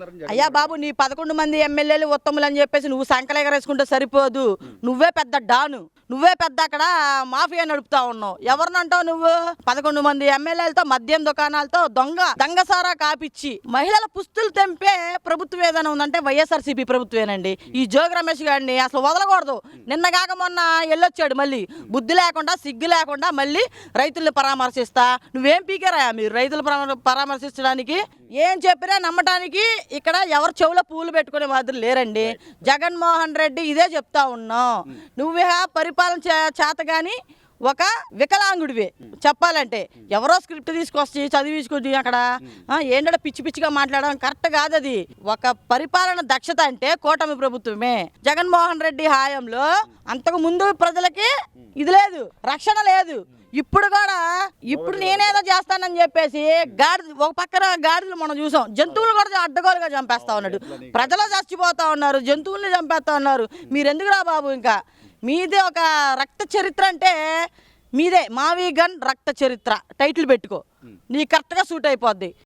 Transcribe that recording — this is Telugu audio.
అయ్యా బాబు, నీ 11 మంది ఎమ్మెల్యేలు ఉత్తములు అని చెప్పేసి నువ్వు సంకలేగరేసుకుంటే సరిపోదు. నువ్వే పెద్ద డాను, నువ్వే పెద్ద అక్కడ మాఫియా నడుపుతా ఉన్నావు. ఎవరినంటావు నువ్వు? 11 మంది ఎమ్మెల్యేలతో మద్యం దుకాణాలతో దొంగసారా కాపిచ్చి మహిళల పుస్తులు తెంపే ప్రభుత్వం ఏదైనా ఉందంటే వైఎస్ఆర్సీపీ ప్రభుత్వేనండి. ఈ జోగి రమేష్ గారిని అసలు వదలకూడదు. నిన్నగాక మొన్న వెళ్ళొచ్చాడు, మళ్ళీ బుద్ధి లేకుండా సిగ్గు లేకుండా మళ్ళీ రైతుల్ని పరామర్శిస్తా. నువ్వేం పీకారా మీరు రైతులు పరామర్శించడానికి? ఏం చెప్పినా నమ్మటానికి ఇక్కడ ఎవరు చెవులో పూలు పెట్టుకునే మాదిరి లేరండి. జగన్మోహన్ రెడ్డి ఇదే చెప్తా ఉన్నాం. నువ్వే పరిపాలన చేతగాని ఒక వికలాంగుడివే చెప్పాలంటే. ఎవరో స్క్రిప్ట్ తీసుకొచ్చి చదివించుకుని అక్కడ ఏంటంటే పిచ్చి పిచ్చిగా మాట్లాడడం కరెక్ట్ కాదు. అది ఒక పరిపాలన దక్షత అంటే కూటమి ప్రభుత్వమే. జగన్మోహన్ రెడ్డి హాయంలో అంతకు ముందు ప్రజలకి ఇది లేదు, రక్షణ లేదు. ఇప్పుడు కూడా నేనేదో చేస్తానని చెప్పేసి ఒక పక్కన గాడిదలు మనం చూసాం. జంతువులు కూడా అడ్డగోలుగా చంపేస్తా ఉన్నాడు. ప్రజలు చచ్చిపోతా ఉన్నారు, జంతువుల్ని చంపేస్తా ఉన్నారు. మీరెందుకు రా బాబు? ఇంకా మీదే ఒక రక్త చరిత్ర అంటే మీదే మావి గన్ రక్త చరిత్ర టైటిల్ పెట్టుకో, నీ కరెక్ట్గా సూట్ అయిపోద్ది.